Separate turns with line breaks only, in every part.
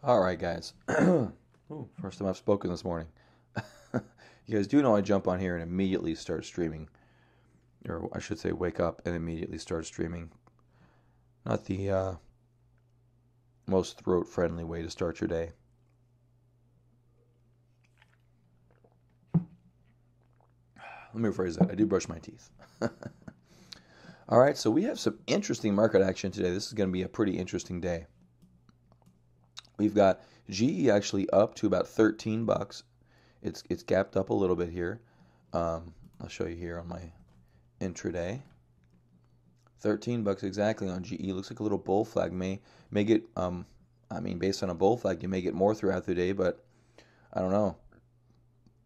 All right, guys. Ooh, first time I've spoken this morning. You guys do know I jump on here and immediately start streaming, or I should say, wake up and immediately start streaming. Not the most throat-friendly way to start your day. Let me rephrase that. I do brush my teeth. All right, so we have some interesting market action today. This is going to be a pretty interesting day. We've got GE actually up to about 13 bucks. It's gapped up a little bit here. I'll show you here on my intraday. 13 bucks exactly on GE. Looks like a little bull flag. May get based on a bull flag, you may get more throughout the day, but I don't know.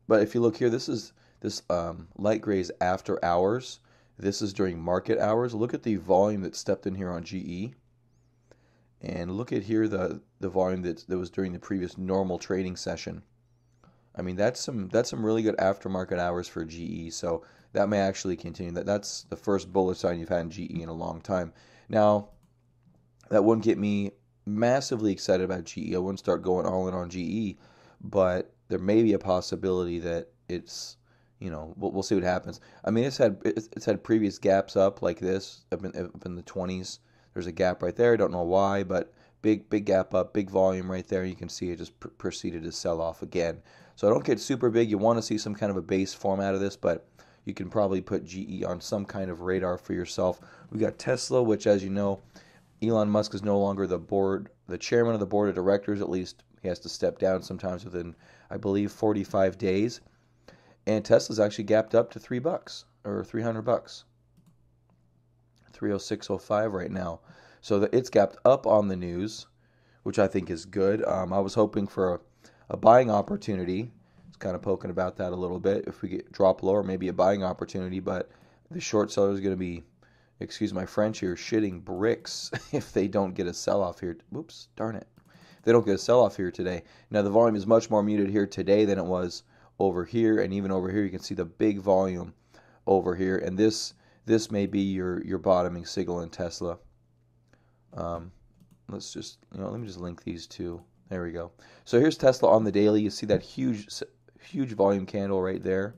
But if you look here, this light gray is after hours. This is during market hours. Look at the volume that stepped in here on GE. And look at here the volume that was during the previous normal trading session. I mean, that's some really good aftermarket hours for GE. So that may actually continue. That's the first bullish sign you've had in GE in a long time. Now, that wouldn't get me massively excited about GE. I wouldn't start going all in on GE, but there may be a possibility that we'll see what happens. I mean, it's had previous gaps up like this up in the 20s. There's a gap right there. I don't know why, but big gap up, big volume right there. You can see it just proceeded to sell off again. So don't get super big. You want to see some kind of a base form out of this, but you can probably put GE on some kind of radar for yourself. We got Tesla, which, as you know, Elon Musk is no longer the chairman of the board of directors. At least he has to step down sometimes within, I believe, 45 days. And Tesla's actually gapped up to $3 or 300 bucks. 306.05 right now. So it's gapped up on the news, which I think is good. I was hoping for a buying opportunity. It's kind of poking about that a little bit. If we get drop lower, maybe a buying opportunity, but the short seller is going to be, excuse my French here, shitting bricks if they don't get a sell-off here. Oops, darn it. If they don't get a sell-off here today. Now, the volume is much more muted here today than it was over here, and even over here you can see the big volume over here, and this may be your bottoming signal in Tesla. Let's just, let me just link these two. There we go. So here's Tesla on the daily. You see that huge volume candle right there.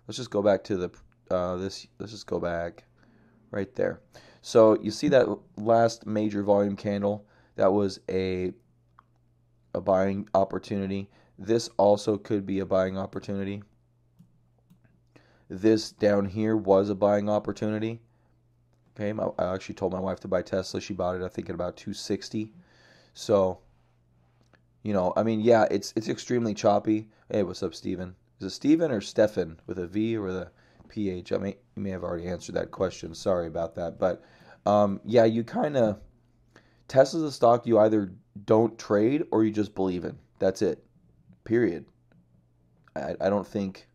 Let's just go back to the let's just go back right there. So you see that last major volume candle, that was a buying opportunity. This also could be a buying opportunity. This down here was a buying opportunity. Okay, I actually told my wife to buy Tesla. She bought it, I think, at about 260. So, I mean, yeah, it's extremely choppy. Hey, what's up, Steven? Is it Steven or Stefan with a V or with a PH? You may have already answered that question. Sorry about that. But, yeah, Tesla's a stock you either don't trade or you just believe in. That's it. Period. I don't think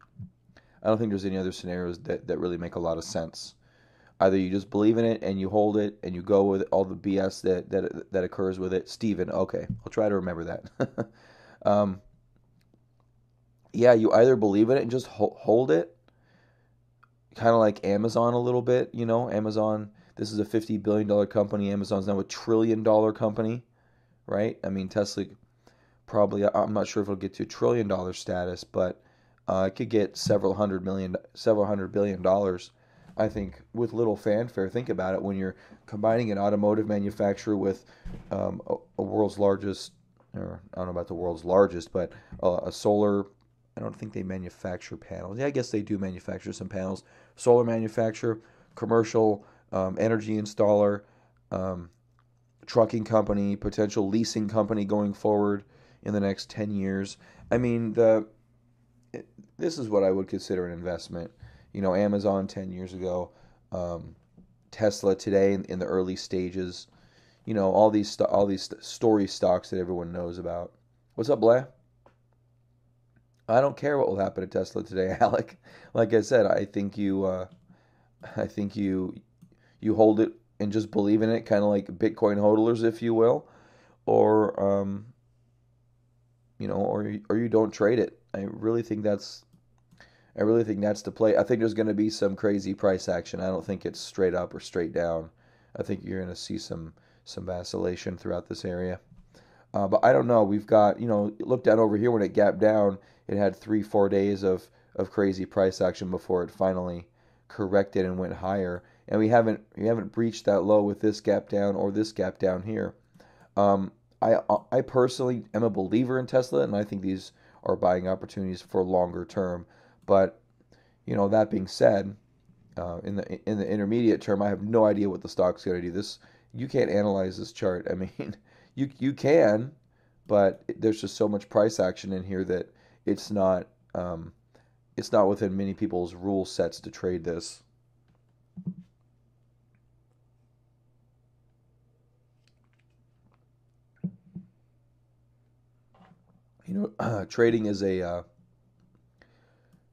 there's any other scenarios that really make a lot of sense. Either you just believe in it and you hold it and you go with all the BS that occurs with it. Steven, okay, I'll try to remember that. Yeah, you either believe in it and just hold it, kind of like Amazon a little bit. Amazon, this is a $50 billion company. Amazon's now a $1 trillion company, right? I mean, Tesla probably, I'm not sure if it'll get to $1 trillion status, but it could get several hundred billion dollars, I think, with little fanfare. Think about it, when you're combining an automotive manufacturer with a world's largest, or I don't know about the world's largest, but a solar, I don't think they manufacture panels. Yeah, I guess they do manufacture some panels. Solar manufacturer, commercial, energy installer, trucking company, potential leasing company going forward in the next 10 years. I mean, this is what I would consider an investment. Amazon 10 years ago, Tesla today in the early stages. All these story stocks that everyone knows about. What's up, Blair? I don't care what will happen to Tesla today, Alec. Like I said, I think you hold it and just believe in it, kind of like Bitcoin hodlers, if you will, or or you don't trade it. I really think that's the play. I think there's going to be some crazy price action. I don't think it's straight up or straight down. I think you're going to see some vacillation throughout this area. But I don't know. We've got, look down over here when it gapped down, it had 3, 4 days of crazy price action before it finally corrected and went higher. And we haven't breached that low with this gap down or this gap down here. Um, I personally am a believer in Tesla, and I think these are buying opportunities for longer term. But that being said, in the intermediate term, I have no idea what the stock's going to do. You can't analyze this chart. I mean, you can, but there's just so much price action in here that it's not um, it's not within many people's rule sets to trade this.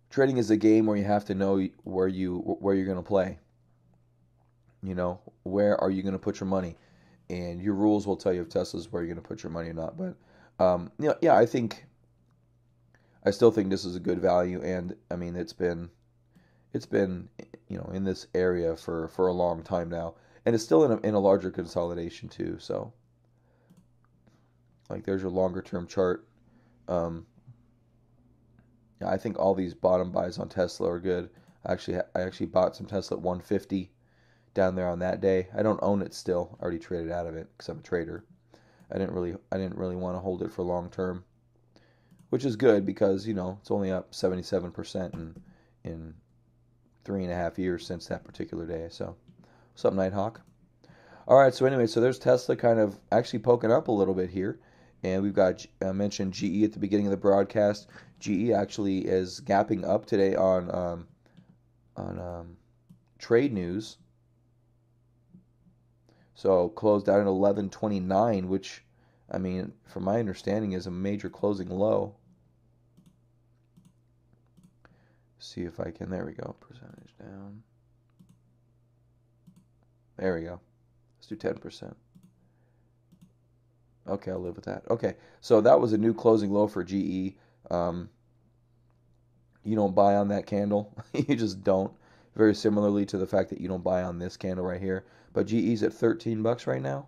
Trading is a game where you have to know where you're going to play. Where are you going to put your money? And your rules will tell you if Tesla's where you're going to put your money or not. But yeah, I still think this is a good value, and I mean it's been in this area for a long time now, and it's still in a larger consolidation too. So like there's your longer term chart. Um, yeah, I think all these bottom buys on Tesla are good. I actually bought some Tesla at 150 down there on that day. I don't own it still. I already traded out of it because I'm a trader. I didn't really want to hold it for long term, which is good because it's only up 77% in 3.5 years since that particular day. So, what's up, Nighthawk? All right. So anyway, so there's Tesla kind of actually poking up a little bit here, and we've got mentioned GE at the beginning of the broadcast. GE actually is gapping up today on trade news. So closed out at 11.29, which, I mean, from my understanding, is a major closing low. See if I can. There we go. Percentage down. There we go. Let's do 10%. Okay, I'll live with that. Okay, so that was a new closing low for GE. Um, you don't buy on that candle. You just don't. Very similarly to the fact that you don't buy on this candle right here. But GE's at $13 right now.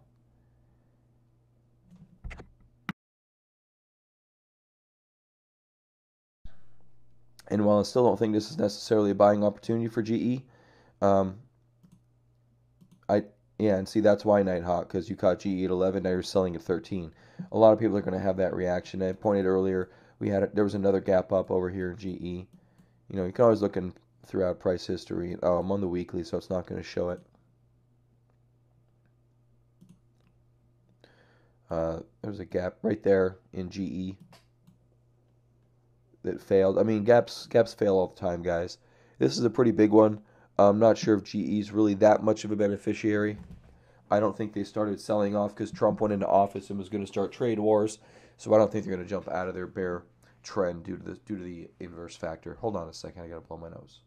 And while I still don't think this is necessarily a buying opportunity for GE, um, I yeah, and see that's why Nighthawk, because you caught GE at 11, now you're selling at 13. A lot of people are going to have that reaction. I pointed earlier, there was another gap up over here in GE. You can always look throughout price history. Oh, I'm on the weekly, so it's not going to show it. There's a gap right there in GE that failed. I mean, gaps fail all the time, guys. This is a pretty big one. I'm not sure if GE is really that much of a beneficiary. I don't think they started selling off because Trump went into office and was going to start trade wars. So I don't think they're going to jump out of their bear trend due to the inverse factor. Hold on a second, I got to blow my nose.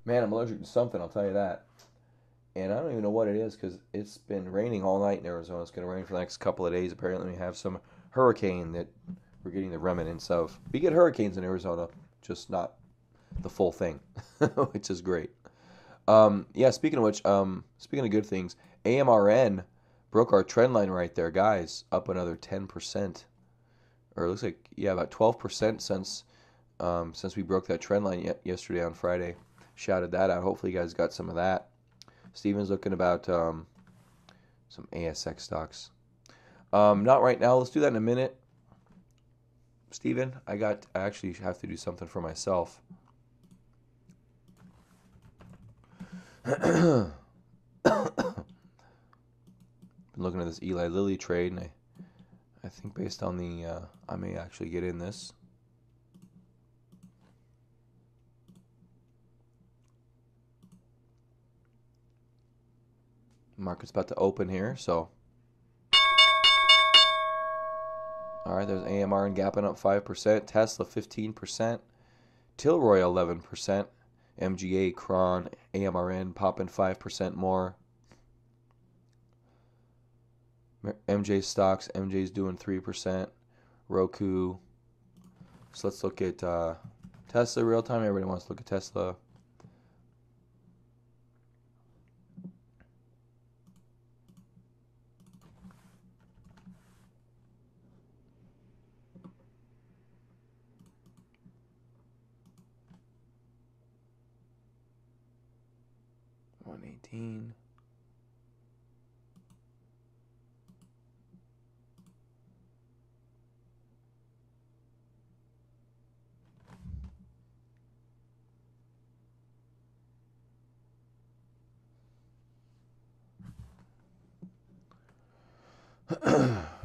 Man, I'm allergic to something, I'll tell you that. And I don't even know what it is because it's been raining all night in Arizona. It's going to rain for the next couple of days. Apparently, we have some hurricane that we're getting the remnants of. We get hurricanes in Arizona, just not the full thing, which is great. Yeah, speaking of which, speaking of good things, AMRN broke our trend line right there, guys, up another 10%. Or it looks like, yeah, about 12% since we broke that trend line yesterday on Friday. Shouted that out. Hopefully you guys got some of that. Steven's looking about some ASX stocks. Not right now. Let's do that in a minute. Steven, I actually have to do something for myself. Been looking at this Eli Lilly trade, and I think based on I may actually get in this. Market's about to open here, so. All right, there's AMRN gapping up 5%, Tesla 15%, Tilroy 11%, MGA, Cron, AMRN popping 5% more. MJ stocks. MJ's doing 3%. Roku. So let's look at Tesla real time. Everybody wants to look at Tesla. $118.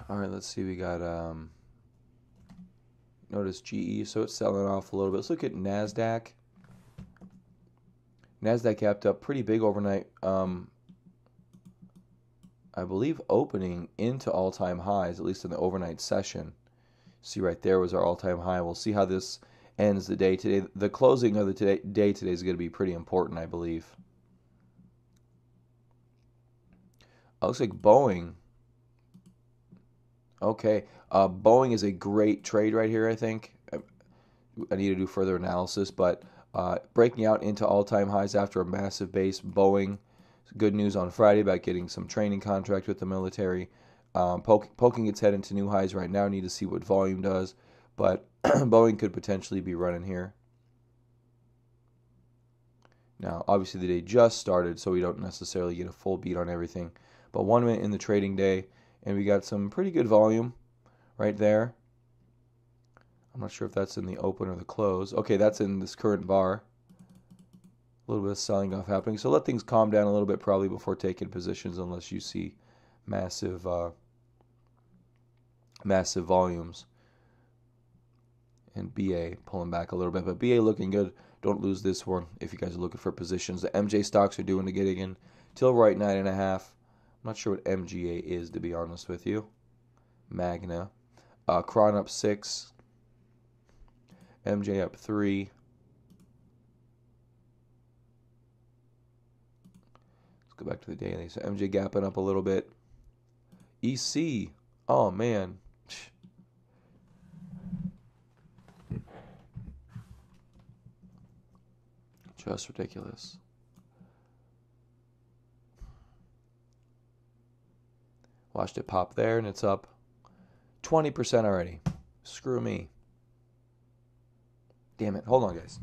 All right, let's see. We got notice GE, so it's selling off a little bit. Let's look at NASDAQ. NASDAQ capped up pretty big overnight. I believe opening into all-time highs, at least in the overnight session. See right there was our all-time high. We'll see how this ends the day today. The closing of the day today is going to be pretty important, I believe. Looks like Boeing. Okay, Boeing is a great trade right here, I think. I need to do further analysis, but breaking out into all-time highs after a massive base. Boeing, good news on Friday about getting some training contract with the military. Poking its head into new highs right now. Need to see what volume does, but Boeing could potentially be running here. Now, obviously the day just started, so we don't necessarily get a full beat on everything. But 1 minute in the trading day, and we got some pretty good volume right there. I'm not sure if that's in the open or the close. Okay, that's in this current bar. A little bit of selling off happening. So let things calm down a little bit probably before taking positions unless you see massive volumes. And BA pulling back a little bit. But BA looking good. Don't lose this one if you guys are looking for positions. The MJ stocks are doing to get again. Till right 9.5. I'm not sure what MGA is, to be honest with you. Magna. Cron up 6. MJ up 3. Let's go back to the daily. So MJ gapping up a little bit. EC. Oh, man. Just ridiculous. Watched it pop there, and it's up 20% already. Screw me. Damn it. Hold on, guys.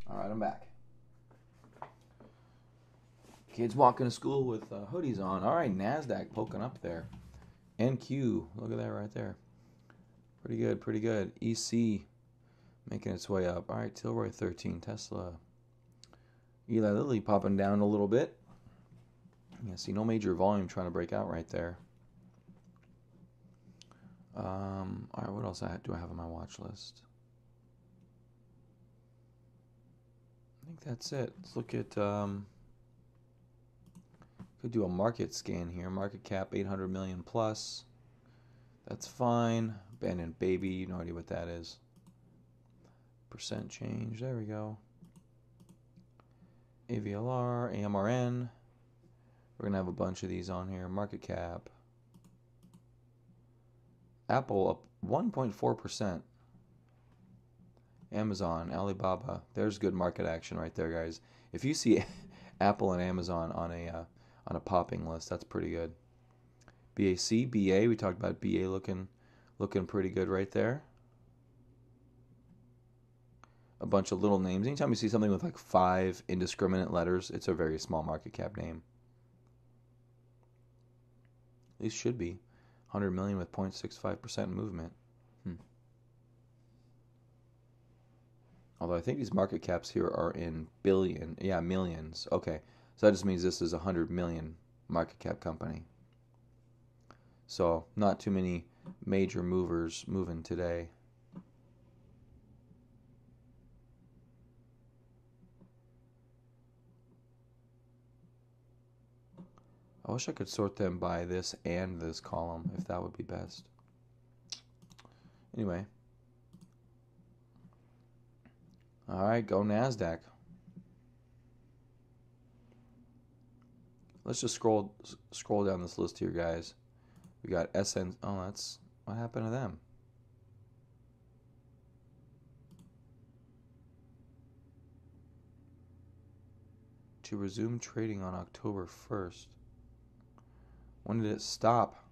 All right, I'm back. Kids walking to school with hoodies on. All right, NASDAQ poking up there. NQ, look at that right there. Pretty good, pretty good. EC making its way up. All right, Tilroy 13, Tesla. Eli Lilly popping down a little bit. Yeah, see no major volume trying to break out right there. All right, what else do I have on my watch list? I think that's it. Let's look at, could do a market scan here. Market cap 800 million plus. That's fine. Abandoned baby, no idea what that is. Percent change, there we go. AVLR, AMRN. We're going to have a bunch of these on here. Market cap. Apple up 1.4%. Amazon, Alibaba. There's good market action right there, guys. If you see Apple and Amazon on a popping list, that's pretty good. BAC, BA. We talked about BA looking pretty good right there. A bunch of little names. Anytime you see something with like 5 indiscriminate letters, it's a very small market cap name. At least should be. 100 million with 0.65% movement. Although I think these market caps here are in millions. Okay, so that just means this is a 100 million market cap company. So not too many major movers moving today. I wish I could sort them by this and this column, if that would be best. Anyway. All right, go NASDAQ. Let's just scroll down this list here, guys. We got SN. Oh, that's what happened to them. To resume trading on October 1st. When did it stop?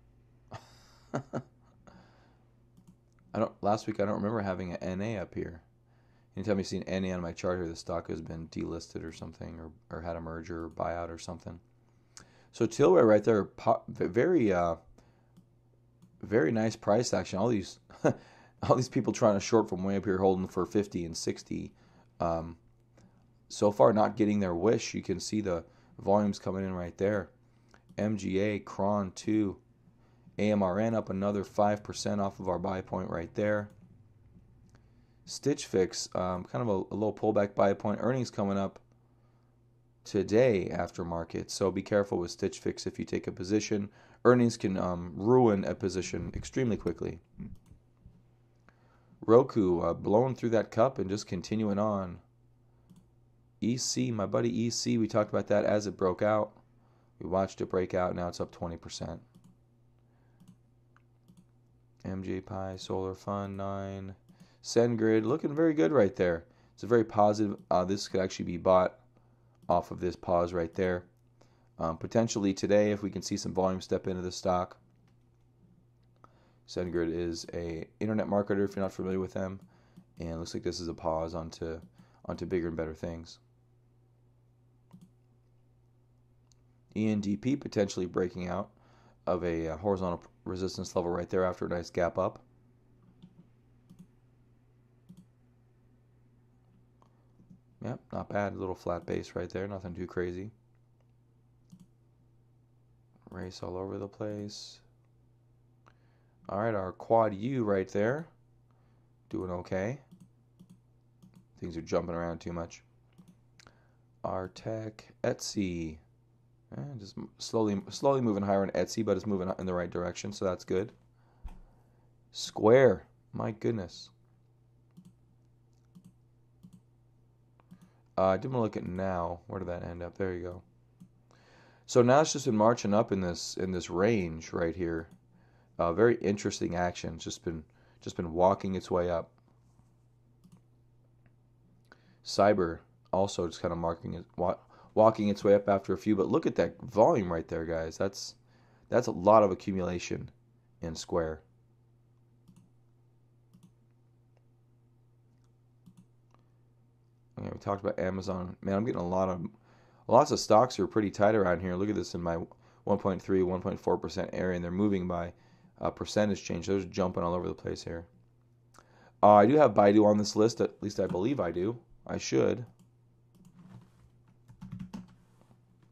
Last week I don't remember having an NA up here. Anytime you've seen NA on my chart here, the stock has been delisted or something, or had a merger or buyout or something. So Tilray right there, very nice price action. All these people trying to short from way up here, holding for 50 and 60. So far not getting their wish. You can see the volumes coming in right there. MGA, Cron 2, AMRN up another 5% off of our buy point right there. Stitch Fix, kind of a little pullback buy point. Earnings coming up today after market, so be careful with Stitch Fix if you take a position. Earnings can ruin a position extremely quickly. Roku blowing through that cup and just continuing on. EC, my buddy EC, we talked about that as it broke out. We watched it break out. Now it's up 20%. MJ Pi, Solar Fund 9. SendGrid looking very good right there. It's a very positive. This could actually be bought off of this pause right there. Potentially today, if we can see some volume step into the stock. SendGrid is a internet marketer if you're not familiar with them, and it looks like this is a pause onto bigger and better things. ENDP potentially breaking out of a horizontal resistance level right there after a nice gap up. Yep, not bad. A little flat base right there. Nothing too crazy. Race all over the place. All right, our quad U right there. Doing okay. Things are jumping around too much. Artec, Etsy. Just slowly moving higher in Etsy, but it's moving in the right direction, so that's good. Square. My goodness. I did want to look at now. Where did that end up? There you go. So now it's just been marching up in this range right here. Very interesting action. Just been walking its way up. Cyber also just kind of walking its way up after a few. But look at that volume right there, guys. That's a lot of accumulation in Square. Okay, we talked about Amazon. Man, I'm getting lots of stocks are pretty tight around here. Look at this in my 1.3, 1.4% area, and they're moving by percentage change. They're just jumping all over the place here. I do have Baidu on this list. At least I believe I do. I should.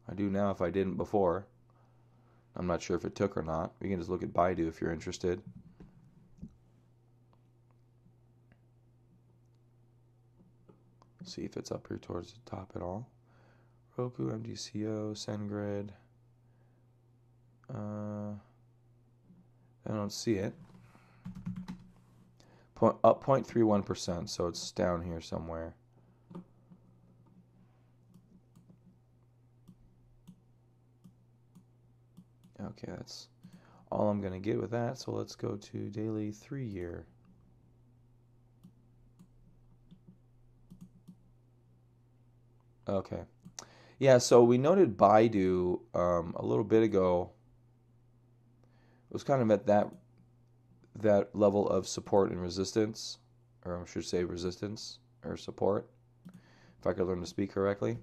I do now if I didn't before. I'm not sure if it took or not. You can just look at Baidu if you're interested. See if it's up here towards the top at all. Roku, MDCO, SendGrid. I don't see it. Up 0.31%, so it's down here somewhere. Okay, that's all I'm going to get with that. So let's go to daily 3-year. Okay. Yeah, so we noted Baidu a little bit ago. It was kind of at that level of support and resistance, or I should say resistance or support, if I could learn to speak correctly.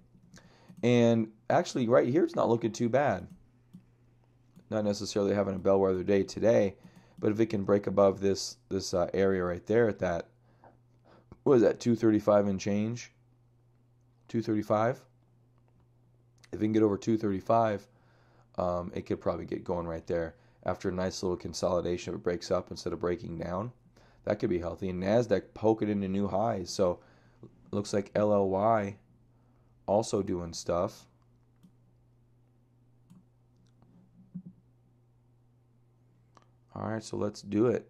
And actually, right here, it's not looking too bad. Not necessarily having a bellwether day today, but if it can break above this area right there at that, what is that, 235 and change? 235? If it can get over 235, it could probably get going right there. After a nice little consolidation, if it breaks up instead of breaking down, that could be healthy. And NASDAQ poking into new highs. So looks like LLY also doing stuff. All right, so let's do it.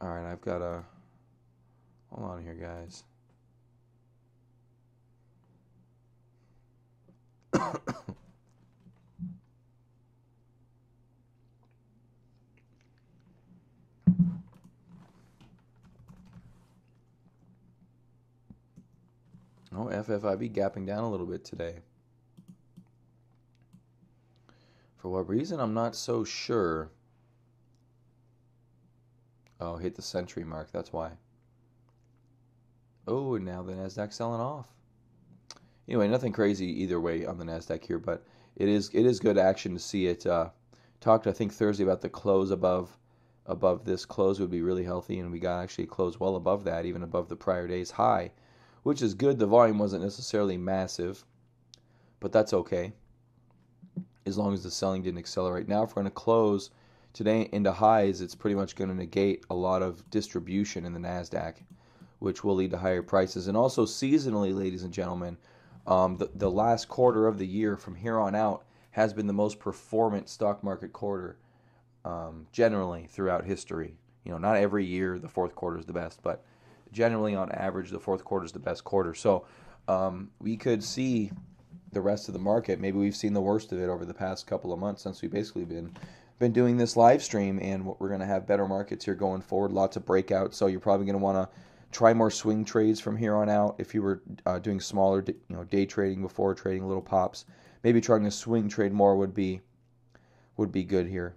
All right, I've got a... Hold on here, guys. Oh, FFIB gapping down a little bit today. For what reason, I'm not so sure. Oh, hit the century mark, that's why. Oh, and now the NASDAQ selling off. Anyway, nothing crazy either way on the NASDAQ here, but it is good action to see it. Talked, I think, Thursday about the close above this close would be really healthy, and we got actually a close well above that, even above the prior day's high, which is good. The volume wasn't necessarily massive, but that's okay, as long as the selling didn't accelerate. Now, if we're going to close today into highs, it's pretty much going to negate a lot of distribution in the NASDAQ, which will lead to higher prices. And also seasonally, ladies and gentlemen, the last quarter of the year from here on out has been the most performant stock market quarter generally throughout history. You know, not every year the fourth quarter is the best, but generally on average the fourth quarter is the best quarter. So we could see the rest of the market. Maybe we've seen the worst of it over the past couple of months since we've basically been doing this live stream, and we're going to have better markets here going forward. Lots of breakouts, so you're probably going to want to try more swing trades from here on out. If you were doing smaller, day trading before, trading little pops, maybe trying to swing trade more would be good here.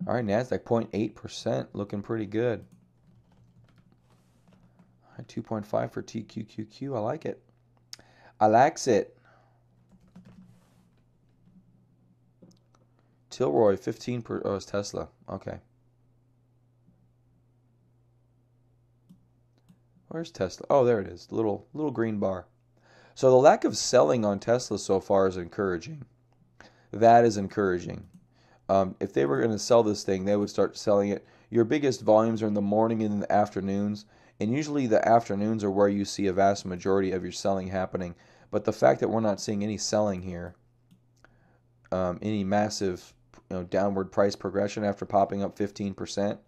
All right, NASDAQ 0.8%, looking pretty good. 2.5 for TQQQ. I like it. I likes it. Tilroy 15 per. Oh, it's Tesla. Okay. Where's Tesla? Oh, there it is. Little green bar. So the lack of selling on Tesla so far is encouraging. That is encouraging. If they were going to sell this thing, they would start selling it. Your biggest volumes are in the morning and in the afternoons. And usually the afternoons are where you see a vast majority of your selling happening. But the fact that we're not seeing any selling here, any massive downward price progression after popping up 15%,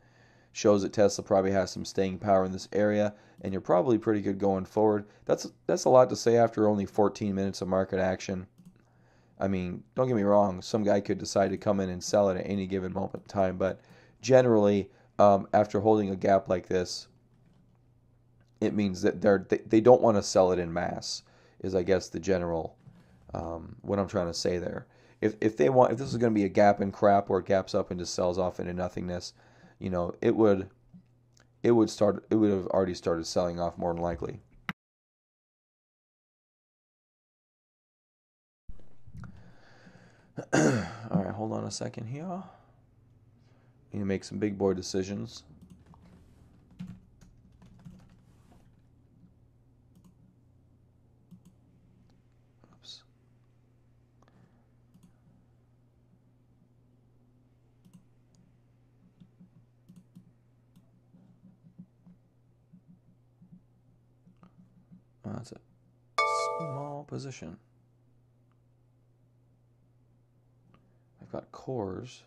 shows that Tesla probably has some staying power in this area. And you're probably pretty good going forward. That's a lot to say after only 14 minutes of market action. I mean, don't get me wrong, some guy could decide to come in and sell it at any given moment in time. But generally, after holding a gap like this, it means that they don't want to sell it in mass, is I guess the general what I'm trying to say there. If this is going to be a gap in crap where it gaps up and just sells off into nothingness, it would have already started selling off more than likely. All right, hold on a second here. Need to make some big boy decisions. Oops. It's a small position. I've got cores.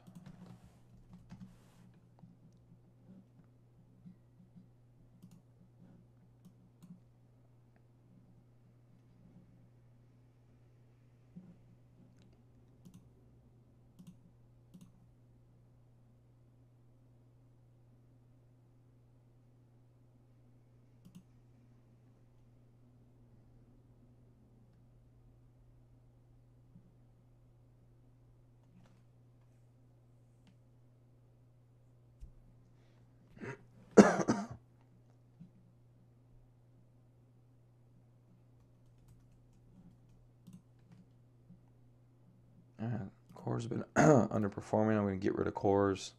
Cores have been underperforming. I'm going to get rid of cores.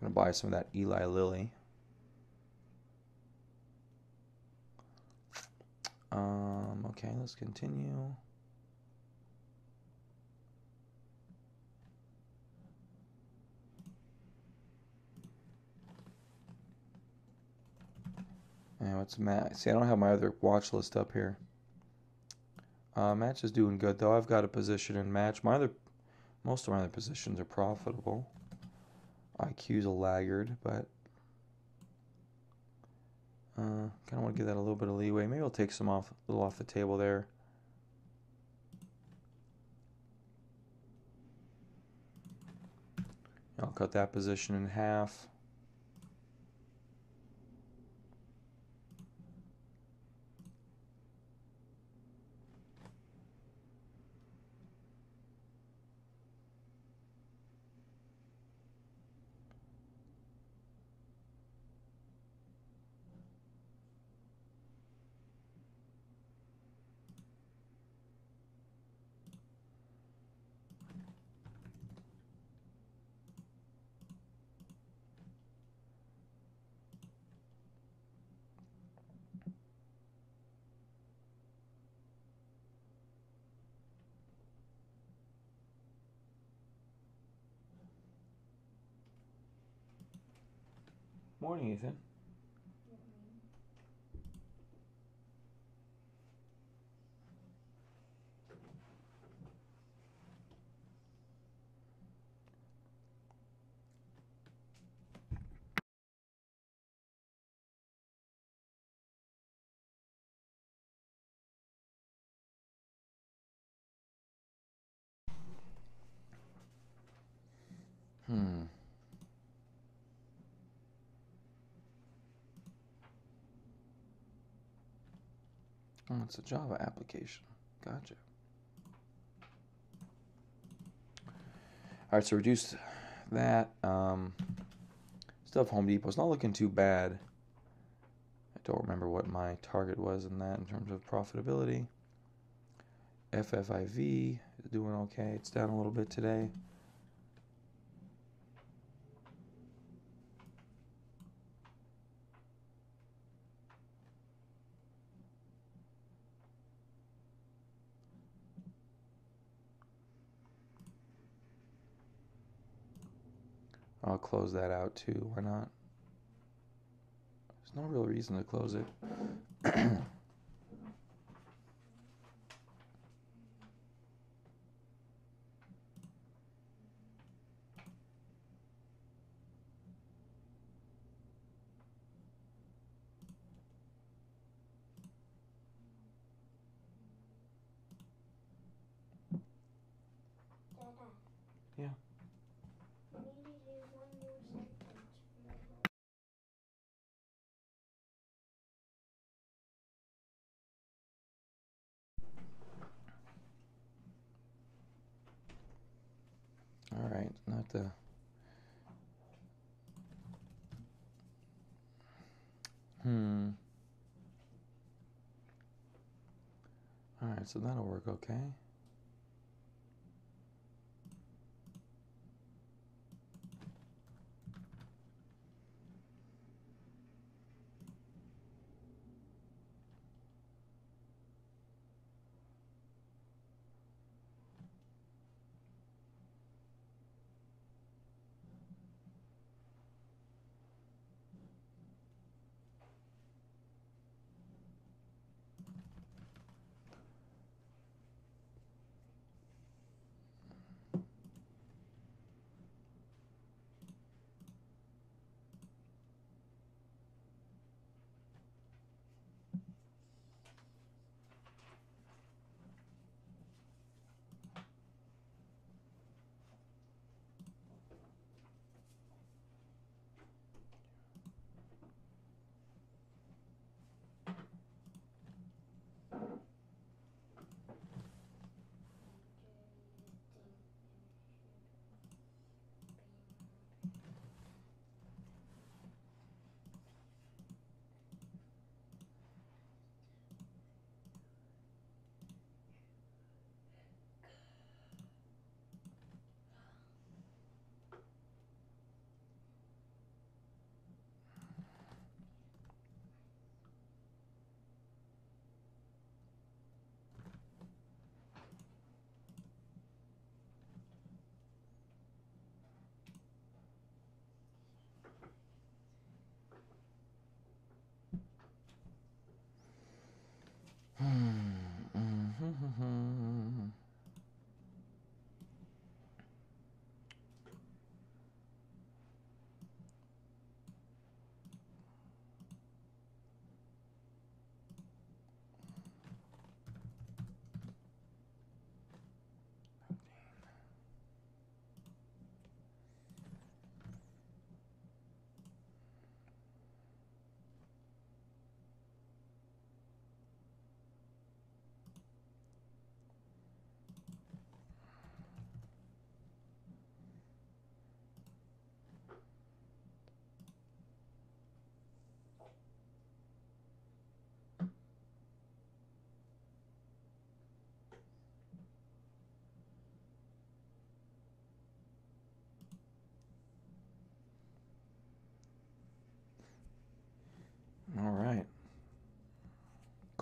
I'm going to buy some of that Eli Lilly. Okay, let's continue. And what's Match? See, I don't have my other watch list up here. Match is doing good though. I've got a position in Match. Most of my other positions are profitable. IQ's a laggard, but kind of want to give that a little bit of leeway. Maybe I'll take some a little off the table there. I'll cut that position in half. Morning, Ethan. Oh, it's a Java application. Gotcha. All right, so reduce that. Still have Home Depot. It's not looking too bad. I don't remember what my target was in that in terms of profitability. FFIV is doing okay. It's down a little bit today. I'll close that out too. Why not? There's no real reason to close it. Yeah. All right, not the. All right, so that'll work okay.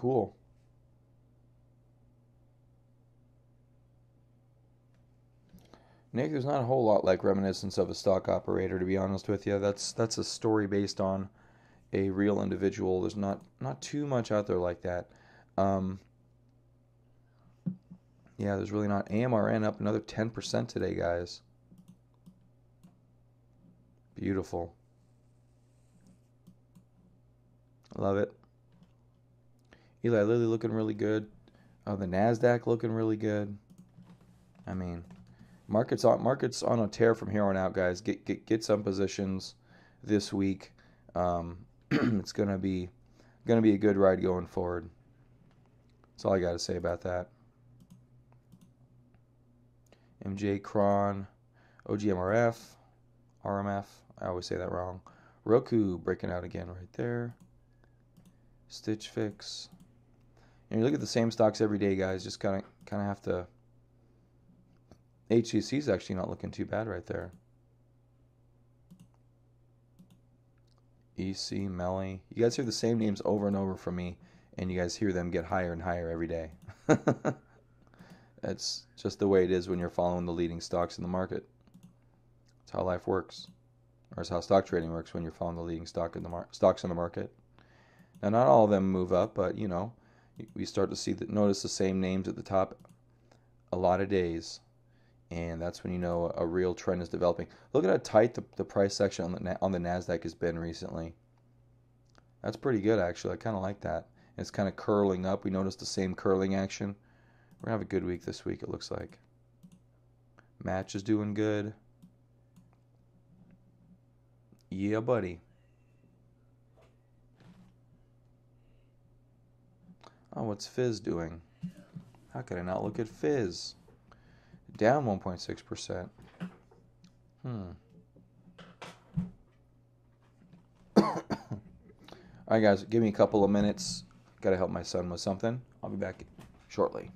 Cool. Nick, there's not a whole lot like reminiscence of a stock operator, to be honest with you. That's a story based on a real individual. There's not too much out there like that. Um, yeah, there's really not. AMRN up another 10% today, guys. Beautiful. Love it. Eli Lilly looking really good. The Nasdaq looking really good. I mean, markets on a tear from here on out, guys. Get some positions this week. It's gonna be a good ride going forward. That's all I got to say about that. MJ Cron, OGMRF, RMF. I always say that wrong. Roku breaking out again right there. Stitch Fix. And you look at the same stocks every day, guys. Just kind of have to. HCC is actually not looking too bad right there. EC, Melly. You guys hear the same names over and over from me, and you guys hear them get higher and higher every day. That's just the way it is when you're following the leading stocks in the market. That's how life works, or it's how stock trading works when you're following the leading stocks in the market. Now, not all of them move up, but we start to notice the same names at the top a lot of days, and that's when you know a real trend is developing. Look at how tight the price section on the Nasdaq has been recently. That's pretty good, actually. I kind of like that. It's kind of curling up. We noticed the same curling action. We're going to have a good week this week, it looks like. Match is doing good. Yeah, buddy. Oh, what's Fizz doing? How could I not look at Fizz? Down 1.6%. All right, guys, give me a couple of minutes. Got to help my son with something. I'll be back shortly.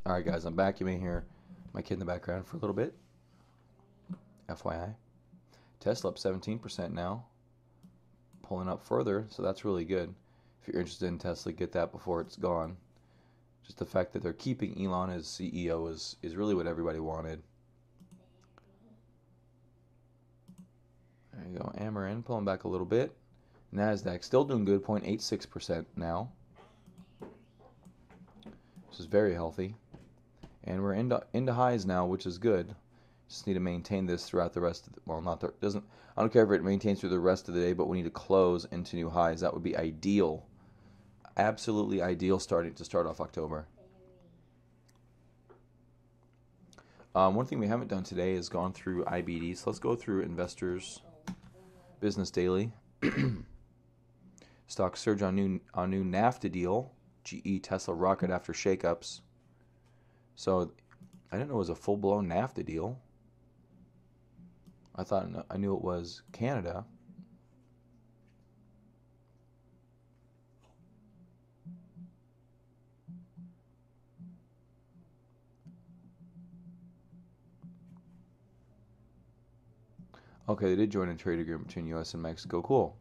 All right, guys, I'm back. You may hear my kid in the background for a little bit. FYI. Tesla up 17% now. Pulling up further, so that's really good. If you're interested in Tesla, get that before it's gone. Just the fact that they're keeping Elon as CEO is really what everybody wanted. There you go. Amarin pulling back a little bit. NASDAQ still doing good, 0.86% now. This is very healthy. And we're into highs now, which is good. Just need to maintain this throughout the rest of the, well, not the, doesn't, I don't care if it maintains through the rest of the day, but we need to close into new highs. That would be ideal. Absolutely ideal to start off October. One thing we haven't done today is gone through IBD. So let's go through Investors Business Daily. Stock surge on new NAFTA deal. GE Tesla rocket after shakeups. So I didn't know it was a full-blown NAFTA deal. I knew it was Canada. Okay, they did join a trade agreement between U.S. and Mexico. Cool.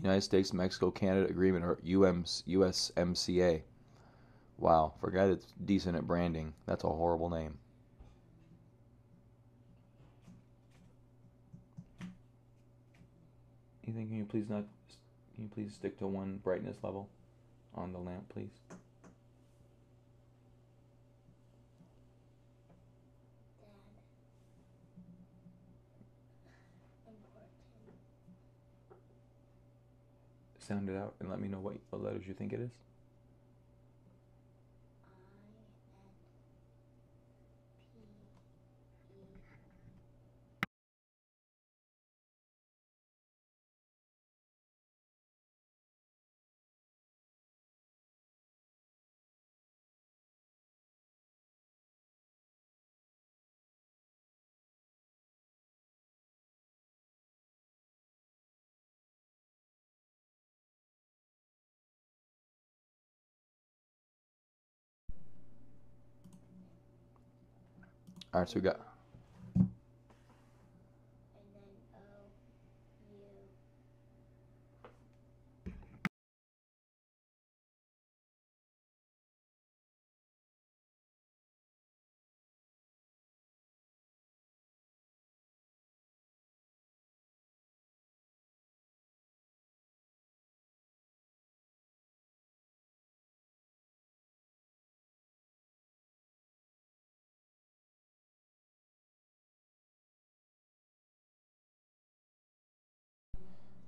United States, Mexico, Canada agreement, or USMCA. Wow, for a guy that's decent at branding, that's a horrible name. Ethan, can you please stick to one brightness level on the lamp, please? Sound it out and let me know what letters you think it is. All right, so we got.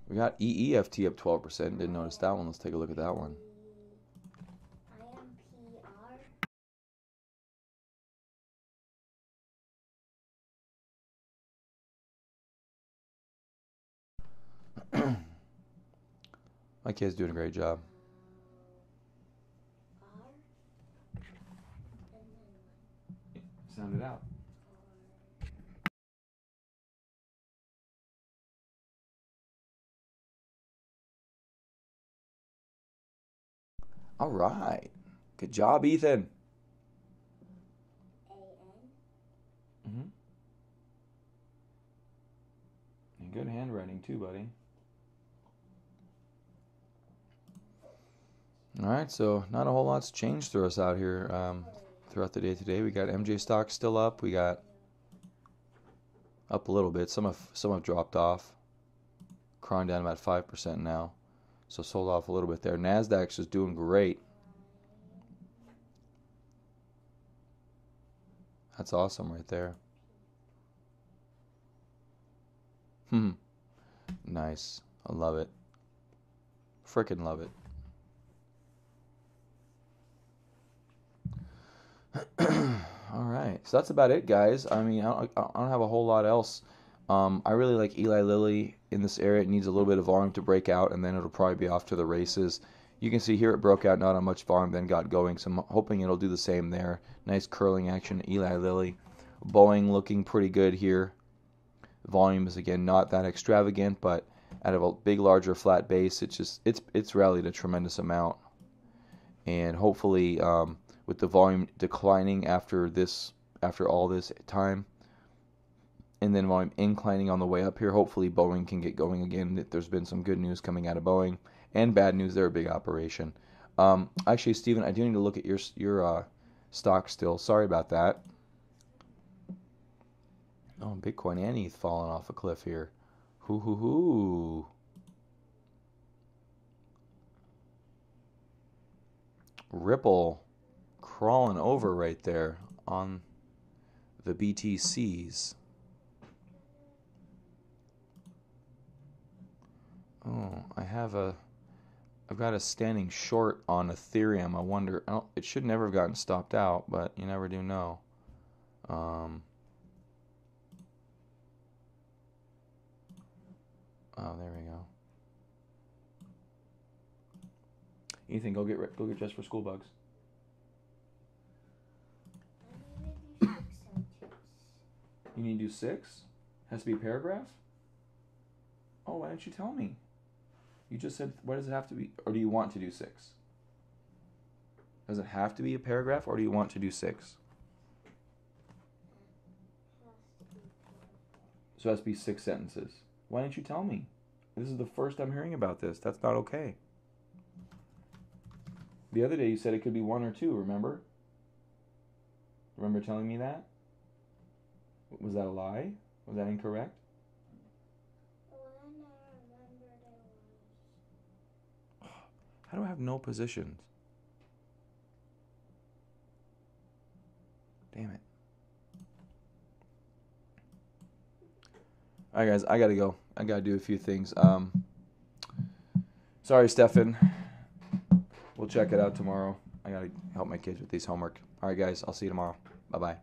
We got EEFT up 12%. Didn't notice that one. Let's take a look at that one. My kid's doing a great job. Sound it out. All right. Good job, Ethan. Mm-hmm. And good handwriting, too, buddy. All right, so not a whole lot's changed for us out here throughout the day today. We got MJ stock still up. We got up a little bit. Some have dropped off. Crawling down about 5% now. So sold off a little bit there. NASDAQ's is doing great. That's awesome right there. Nice. I love it. Frickin' love it. All right. So that's about it, guys. I mean, I don't have a whole lot else. I really like Eli Lilly in this area. It needs a little bit of volume to break out, and then it'll probably be off to the races. You can see here it broke out, not on much volume, then got going. So I'm hoping it'll do the same there. Nice curling action, Eli Lilly. Boeing looking pretty good here. Volume is, again, not that extravagant, but out of a big, larger, flat base, it's rallied a tremendous amount. And hopefully with the volume declining after all this time, and then volume inclining on the way up here. Hopefully Boeing can get going again. There's been some good news coming out of Boeing and bad news. They're a big operation. Actually, Stephen, I do need to look at your stock still. Sorry about that. Oh, Bitcoin and ETH falling off a cliff here. Hoo hoo hoo. Ripple crawling over right there on the BTCs. Oh, I've got a standing short on Ethereum. I wonder, it should never have gotten stopped out, but you never do know. Oh, there we go. Ethan, go get Just for School Bugs. You need to do 6? Has to be a paragraph? Oh, why didn't you tell me? You just said, why does it have to be, or do you want to do 6? Does it have to be a paragraph, or do you want to do 6? So it has to be 6 sentences. Why didn't you tell me? This is the first I'm hearing about this. That's not okay. The other day you said it could be 1 or 2, remember? Remember telling me that? Was that a lie? Was that incorrect? How do I have no positions? Damn it. Alright guys, I gotta go. I gotta do a few things. Sorry, Stefan. We'll check it out tomorrow. I gotta help my kids with these homework. Alright guys, I'll see you tomorrow. Bye-bye.